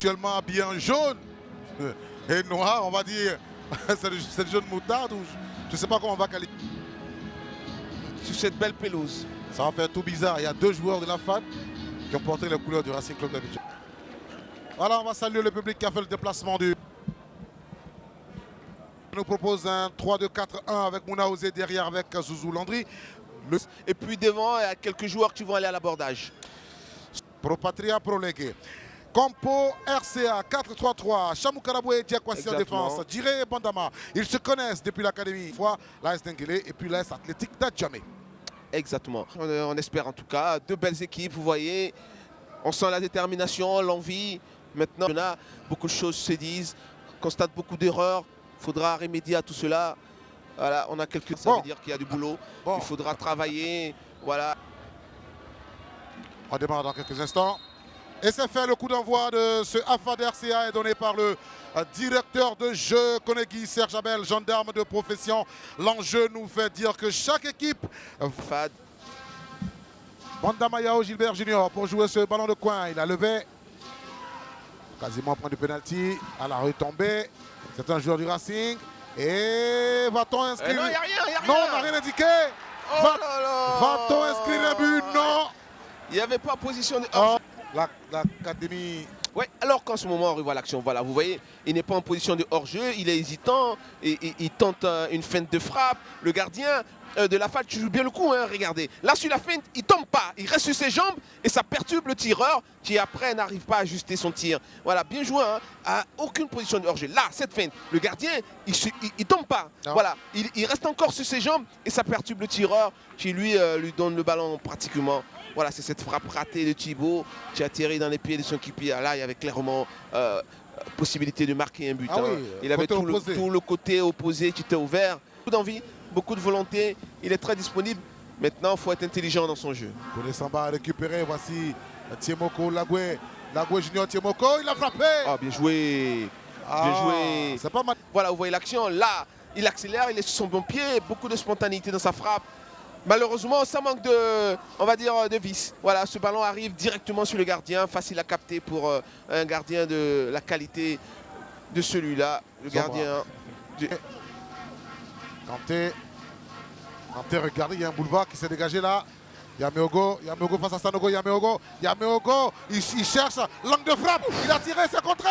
Actuellement habillé en jaune et noir, on va dire. C'est le jaune moutarde ou je ne sais pas comment on va qualifier. Sur cette belle pelouse. Ça va faire tout bizarre. Il y a 2 joueurs de la FAD qui ont porté les couleurs du Racing Club d'Abidjan. Voilà, on va saluer le public qui a fait le déplacement du... On nous propose un 3-2-4-1 avec Mouna Osé derrière avec Zouzou Landry. Et puis devant, il y a quelques joueurs qui vont aller à l'abordage. Pro Patria, Pro Légué. Campo RCA 4-3-3, Chamou Karaboué et Diakwasi en défense, Djiré et Bandama. Ils se connaissent depuis l'académie. Une fois l'AS Denguélé et puis l'AS Athlétique d'Adjamé. Exactement. On espère en tout cas 2 belles équipes, vous voyez. On sent la détermination, l'envie. Maintenant, beaucoup de choses se disent, on constate beaucoup d'erreurs. Il faudra remédier à tout cela. Voilà, on a quelques... Ça veut dire qu'il y a du boulot. Il faudra travailler. Voilà. On démarre dans quelques instants. Et c'est fait, le coup d'envoi de ce AFAD RCA est donné par le directeur de jeu, Konegui Serge Abel, gendarme de profession. L'enjeu nous fait dire que chaque équipe... FAD. Bandama Yao Gilbert Junior pour jouer ce ballon de coin. Il a levé. Quasiment point de pénalty. À la retombée. C'est un joueur du Racing. Et va-t-on inscrire... non, il n'y a rien, Non, on n'a rien indiqué. Oh Va-t-on inscrire un but? Non. Il n'y avait pas position de... Oh. L'académie... Oui, alors qu'en ce moment on revoit l'action, voilà, vous voyez, il n'est pas en position de hors-jeu, il est hésitant, et il tente une feinte de frappe. Le gardien de la FAD joue bien le coup, hein, regardez. Là, sur la feinte, il ne tombe pas, il reste sur ses jambes et ça perturbe le tireur qui après n'arrive pas à ajuster son tir. Voilà, bien joué, hein, à aucune position de hors-jeu. Là, cette feinte, le gardien, il ne tombe pas. Non. Voilà, il reste encore sur ses jambes et ça perturbe le tireur qui lui donne le ballon pratiquement. Voilà, c'est cette frappe ratée de Thibaut qui atterrit dans les pieds de son équipier. Là, il y avait clairement possibilité de marquer un but. Ah oui, il avait tout le côté opposé qui était ouvert. Beaucoup d'envie, beaucoup de volonté. Il est très disponible. Maintenant, il faut être intelligent dans son jeu. Samba a récupéré. Voici Thiemoko Lagoué. Lagoué Junior Thiemoko, il a frappé. Ah, bien joué. Bien joué. C'est pas mal. Voilà, vous voyez l'action. Là, il accélère, il est sur son bon pied. Beaucoup de spontanéité dans sa frappe. Malheureusement, ça manque de, on va dire, de vis. Voilà, ce ballon arrive directement sur le gardien, facile à capter pour un gardien de la qualité de celui-là. Le gardien... Kanté, regardez, il y a un boulevard qui s'est dégagé là. Yameogo face à Sanogo, Yameogo, il cherche l'angle de frappe, il a tiré, c'est contré.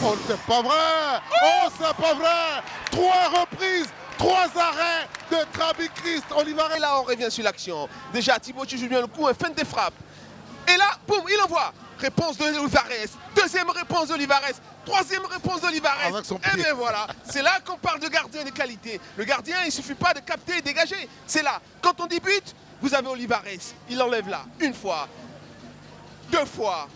Oh, c'est pas vrai. Oh, c'est pas vrai. 3 reprises. 3 arrêts de Trabi Christ Olivares. Et là, on revient sur l'action. Déjà, Thibaut joue bien le coup, un feinte de frappe. Et là, boum, il envoie. Réponse de Olivares. Deuxième réponse d'Olivares. Troisième réponse d'Olivares. Et bien voilà, c'est là qu'on parle de gardien de qualité. Le gardien, il ne suffit pas de capter et dégager. C'est là. Quand on débute, vous avez Olivares. Il enlève là. 1 fois. 2 fois.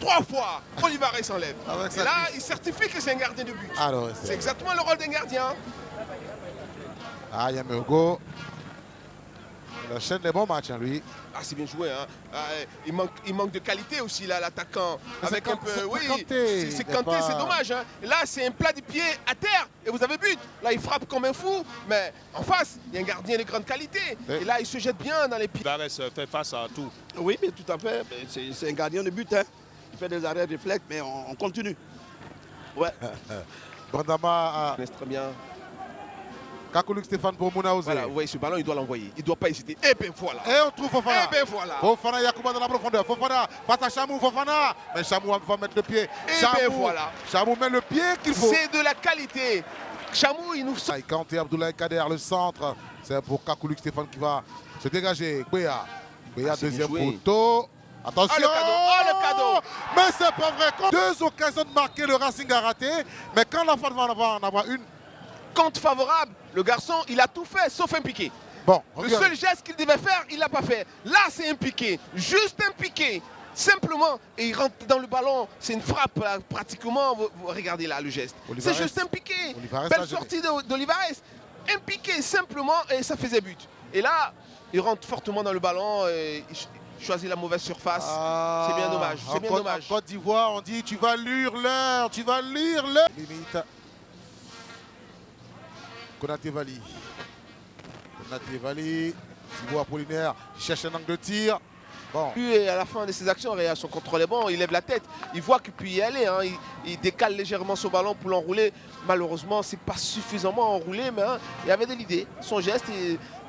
3 fois, Olivares s'enlève. Et là, il certifie que c'est un gardien de but. C'est exactement le rôle d'un gardien. Ah, Yameogo. Il enchaîne les bons matchs, hein, lui. Ah, c'est bien joué. Hein. Il manque de qualité aussi, là, l'attaquant. Avec un peu. Oui, c'est Kanté, c'est dommage. Hein. Là, c'est un plat de pied à terre et vous avez but. Là, il frappe comme un fou. Mais en face, il y a un gardien de grande qualité. Et là, il se jette bien dans les pieds. Olivares fait face à tout. Oui, mais tout à fait. C'est un gardien de but. Hein. Il fait des arrêts réflexes, mais on continue. Ouais. Bandama. Très bien. Kakoulouk Stéphane pour Mouna Osé. Voilà, vous voyez ce ballon, il doit l'envoyer. Il ne doit pas hésiter. Et bien voilà. Et on trouve Fofana. Et bien voilà. Fofana, Yacouba dans la profondeur. Fofana face à Chamou, Fofana. Mais Chamou va mettre le pied. Et bien voilà. Chamou met le pied qu'il faut. C'est de la qualité. Chamou, il nous... Kanté, Abdoulaye Kader, le centre. C'est pour Kakoulouk Stéphane qui va se dégager. Béa, deuxième poteau. Attention. Oh, le cadeau. Oh, le cadeau. Mais c'est pas vrai. Quand 2 occasions de marquer, le Racing a raté. Mais quand la FAD va en avoir une. Compte favorable, le garçon, il a tout fait sauf un piqué. Bon, le seul geste qu'il devait faire, il l'a pas fait. Là, c'est un piqué, juste un piqué, simplement. Et il rentre dans le ballon, c'est une frappe là, pratiquement. Vous regardez là le geste. C'est juste un piqué. Belle sortie d'Olivares. Un piqué simplement et ça faisait but. Et là, il rentre fortement dans le ballon. Et il choisit la mauvaise surface. C'est bien dommage. C'est bien dommage. En Côte d'Ivoire, on dit tu vas lire l'heure, tu vas lire l'heure. Limite. Konaté Vali. Thibaut Apollinaire, il cherche un angle de tir. Bon. Lui, à la fin de ses actions, son contrôle est bon, il lève la tête, il voit qu'il peut y aller, hein. Il décale légèrement son ballon pour l'enrouler. Malheureusement, c'est pas suffisamment enroulé, mais hein, il avait de l'idée. Son geste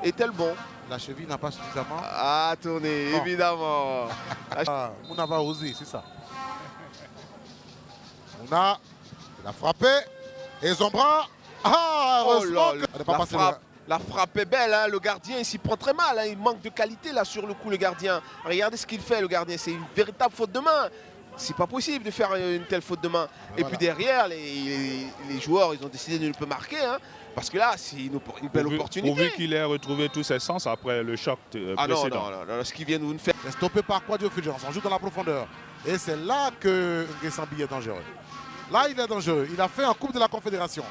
était le bon. La cheville n'a pas suffisamment. Ah, tourné, Bon. évidemment. Mouna va oser, c'est ça. Mouna, il a frappé. Et Zombra. Ah, Oh heureusement là là, que- elle n'est pas passée loin. la frappe est belle, hein. Le gardien il s'y prend très mal, hein. Il manque de qualité là sur le coup, le gardien. Regardez ce qu'il fait, le gardien, c'est une véritable faute de main. C'est pas possible de faire une telle faute de main. Et Voilà. puis derrière, les joueurs ils ont décidé de ne pas marquer, hein, parce que là c'est une belle opportunité. Pourvu qu'il ait retrouvé tous ses sens après le choc Ah non, précédent. non, ce qu'ils viennent nous faire. C'est stoppé par Quadio Fulgence. On joue dans la profondeur. Et c'est là que Nguessambi est dangereux. Là, il est dangereux. Il a fait en Coupe de la Confédération.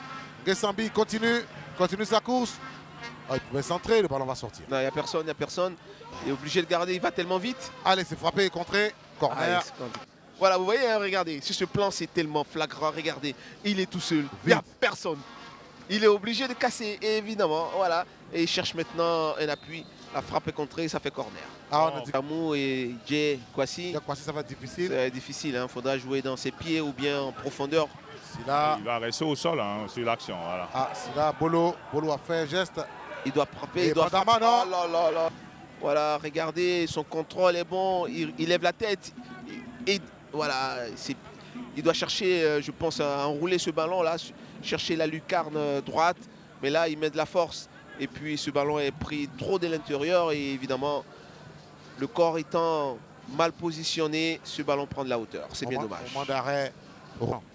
Nguessambi continue sa course. Ah, il pouvait centrer, le ballon va sortir. Non, il n'y a personne, il n'y a personne. Il est obligé de garder, il va tellement vite. Allez, c'est frappé et contré. Corner. Voilà, vous voyez, hein, regardez, sur ce plan, c'est tellement flagrant. Regardez, il est tout seul, il n'y a Vite. personne. Il est obligé de casser, évidemment, voilà. Et il cherche maintenant un appui. La frappe est contrée, ça fait corner. Ah, on a dit Kamou et Jay Kwasi, que ça va être difficile. c'est difficile, il faudra jouer dans ses pieds ou bien en profondeur. Si là, Il va rester au sol hein, sur l'action. Voilà. Bolo a fait un geste. Il doit frapper, Et il doit Badama, frapper. non. Oh là là là. Voilà, regardez, son contrôle est bon, il lève la tête. Et voilà, il doit chercher, je pense, à enrouler ce ballon-là, chercher la lucarne droite. Mais là, il met de la force. Et puis, ce ballon est pris trop de l'intérieur. Et évidemment, le corps étant mal positionné, ce ballon prend de la hauteur. C'est bien dommage. Moment d'arrêt.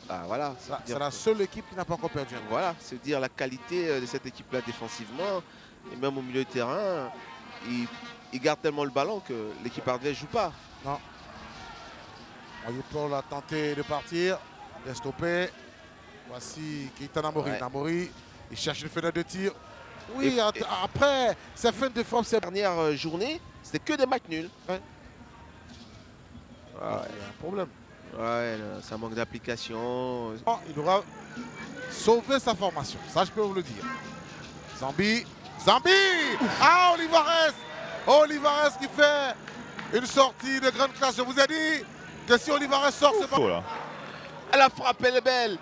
Ah, voilà, C'est la seule équipe qui n'a pas encore perdu. voilà, c'est dire la qualité de cette équipe-là défensivement. Et même au milieu de terrain, il garde tellement le ballon que l'équipe adverse ne joue pas. Non. Paul a tenté de partir. Il est stoppé. Voici Keita Namori. Ouais. Namori, il cherche une fenêtre de tir. Oui, Et- après, sa fin de frappe, c'est... La dernière journée, c'était que des matchs nuls. Ouais. Ah Il y a un problème. ouais, là, ça manque d'application. Oh, il aura sauvé sa formation. Ça, je peux vous le dire. Zambi. Ah, Olivares qui fait une sortie de grande classe. Je vous ai dit que si Olivares sort, c'est pas... Oh là. La frappe, elle est belle.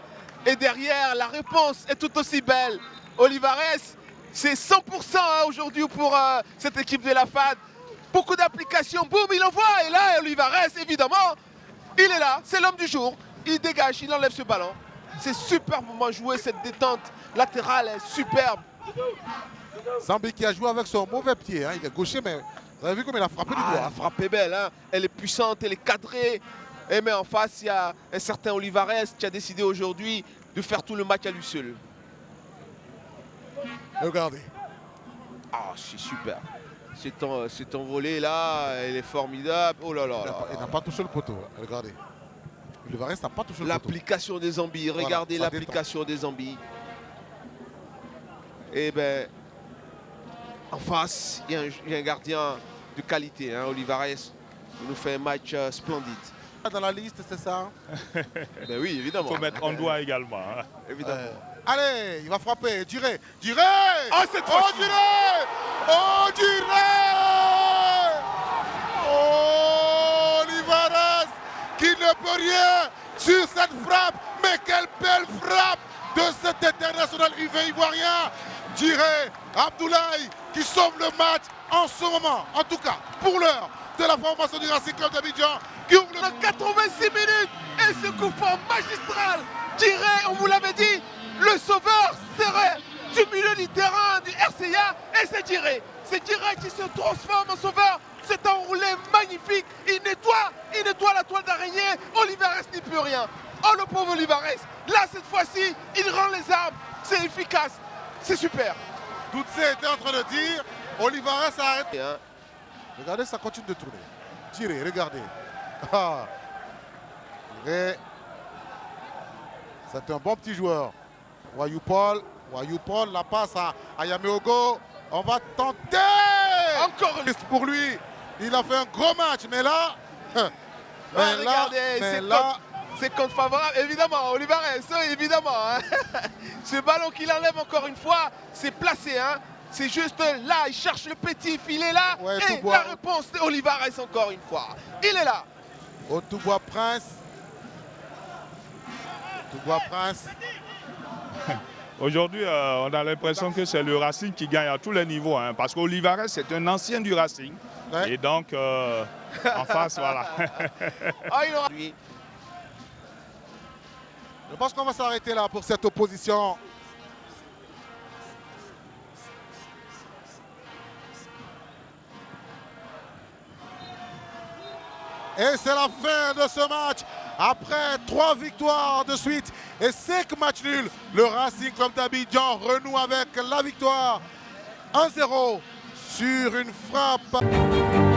Et derrière, la réponse est tout aussi belle. Olivares, c'est 100% hein, aujourd'hui pour cette équipe de la FAD. Beaucoup d'applications, boum, il envoie. Et là, Olivares, évidemment, il est là. C'est l'homme du jour. Il dégage, il enlève ce ballon. C'est superbement joué, cette détente latérale est superbe. Zambi qui a joué avec son mauvais pied. Hein. Il est gaucher, mais vous avez vu comme il a frappé du Ah, doigt. la frappe est belle, hein. Elle est puissante, elle est cadrée. Et mais en face, il y a un certain Olivares qui a décidé aujourd'hui de faire tout le match à lui seul. Regardez. Ah, c'est super. Cet envolé là, elle est formidable. Oh là là. Il n'a pas touché le poteau. Regardez. Olivares n'a pas touché le poteau. L'application des zombies. Regardez ça l'application des zombies. Et ben, en face, il y a un gardien de qualité. Hein. Olivares nous fait un match splendide. Dans la liste, c'est ça. Ben oui, Il évidemment. faut mettre en doigt également. Hein. Évidemment. Allez, il va frapper. Duré. Ah, cette fois-ci. Olivares qui ne peut rien sur cette frappe. Mais quelle belle frappe de cet international ivoirien. Duré Abdoulaye qui sauve le match en ce moment. En tout cas, pour l'heure de la formation du Racing Club d'Abidjan qui ouvre le... 86 minutes et ce coup franc magistral. Tiré, on vous l'avait dit, le sauveur serait du milieu du terrain du RCA et c'est Tiré. C'est Tiré qui se transforme en sauveur. C'est enroulé magnifique. Il nettoie la toile d'araignée. Olivares n'y peut rien. Oh le pauvre Olivares. Là cette fois-ci, il rend les armes. C'est efficace. C'est super. Doutse était en train de dire, Olivares a arrêté. Hein. Regardez, ça continue de tourner. Tirez, regardez. Ah. Tirez. C'est un bon petit joueur. Wayou Paul, la passe à Yameogo. On va tenter. Encore une Pour lui, il a fait un gros match, mais là... regardez, c'est contre favorable, évidemment, Olivares, évidemment. Hein. Ce ballon qu'il enlève encore une fois, c'est placé. Hein. C'est juste là, il cherche le petit filet là. Ouais, et Toubois. la réponse d'Olivares encore une fois. Il est là. Otoubois Prince. Toubois Prince. Aujourd'hui, on a l'impression que c'est le Racing qui gagne à tous les niveaux, hein, parce qu'Olivares, c'est un ancien du Racing. Ouais. Et donc, en face, voilà. Ah, il aura lui. Je pense qu'on va s'arrêter là pour cette opposition. Et c'est la fin de ce match. Après 3 victoires de suite et 5 matchs nuls, le Racing Club d'Abidjan renoue avec la victoire 1-0 sur une frappe.